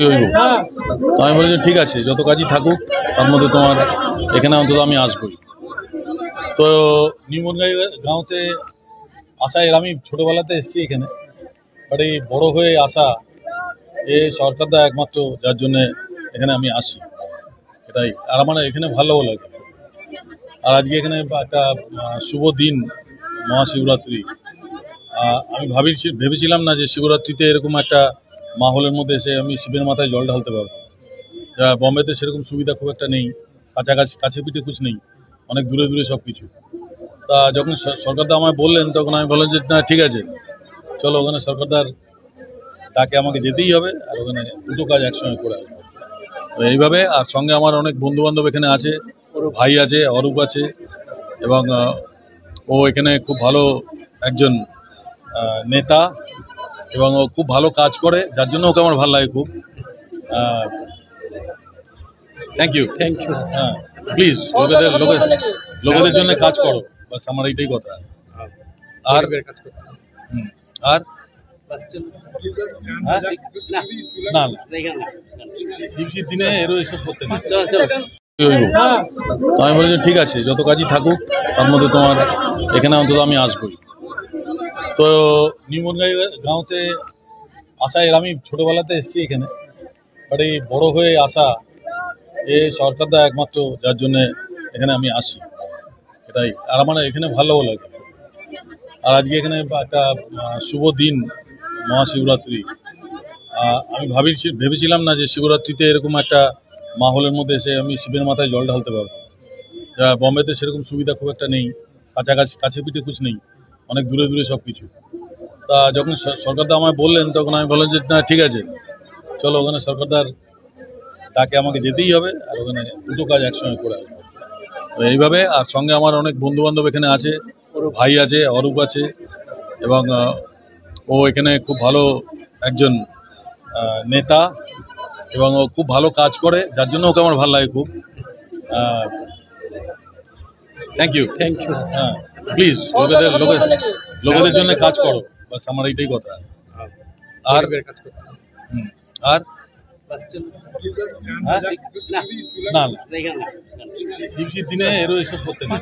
তো আমি বলি যে ঠিক আছে, যত কাজই থাকুক তার মধ্যে তোমার এখানে অন্তত আমি আসবই। তো নিউ গাঁওতে আসা এর আমি ছোটবেলাতে এসেছি এখানে, বাট এই বড় হয়ে আসা এই সরকারদা একমাত্র যার জন্য এখানে আমি আসি, এটাই। আর আমার এখানে ভালো লাগে। আর আজকে এখানে একটা শুভ দিন, মহাশিবরাত্রি। আমি ভেবেছিলাম না যে শিবরাত্রিতে এরকম একটা মাহলের মধ্যে এসে আমি শিবের মাথায় জল ঢালতে পারবো। যা বম্বেতে সেরকম সুবিধা খুব একটা নেই, কাছে পিঠে কুছ নেই, অনেক দূরে দূরে সব কিছু। তা যখন সরকারদা আমায় বললেন তখন আমি বললাম যে না ঠিক আছে, চলো ওখানে সরকারদার তাকে আমাকে যেতেই হবে, আর ওখানে দুটো কাজ একসঙ্গে করে আসবো। তো এইভাবে, আর সঙ্গে আমার অনেক বন্ধু বান্ধব এখানে আছে, ভাই আছে, অরূপ আছে, এবং ও এখানে খুব ভালো একজন নেতা, এবং ও খুব ভালো কাজ করে, যার জন্য ওকে আমার ভালো লাগে খুব। Thank you. হ্যাঁ, প্লিজ লোকেদের জন্য কাজ করো, বাস আমার এইটাই কথা। আর আর না, শিবজির দিনে এরও এসব করতে নেই। তো আমি বলি যে ঠিক আছে, যত কাজই থাকুক তার মধ্যে তোমার এখানে অন্তত আমি আসবই। তো নিউ গাঁওতে আসা এর আমি ছোটবেলাতে এসেছি এখানে, বাট এই বড় হয়ে আসা এই সরকারদা একমাত্র যার জন্য এখানে আমি আসি, এটাই। আর আমার এখানে ভালো লাগে। আর আজকে এখানে একটা শুভ দিন, মহাশিবরাত্রি। আমি ভেবেছিলাম না যে শিবরাত্রিতে এরকম একটা মাহলের মধ্যে এসে আমি শিবের মাথায় জল ঢালতে পারবো। যা বম্বেতে সেরকম সুবিধা খুব একটা নেই, কাছে পিঠে কুছ নেই, অনেক দূরে দূরে সব কিছু। তা যখন সরকারদা আমায় বললেন তখন আমি বললাম যে না ঠিক আছে, চলো ওখানে সরকারদার তাকে আমাকে যেতেই হবে, আর ওখানে দুটো কাজ একসঙ্গে করে আসবো। তো এইভাবে, আর সঙ্গে আমার অনেক বন্ধু বান্ধব এখানে আছে, ভাই আছে, অরূপ আছে, এবং ও এখানে খুব ভালো একজন নেতা, এবং ও খুব ভালো কাজ করে, যার জন্য ওকে আমার ভালো লাগে খুব। Thank you. হ্যাঁ, প্লিজ লোকেদের জন্য কাজ করো, বাস আমার এইটাই কথা। আর আর না, শিবজির দিনে এরও এসব করতে নেই।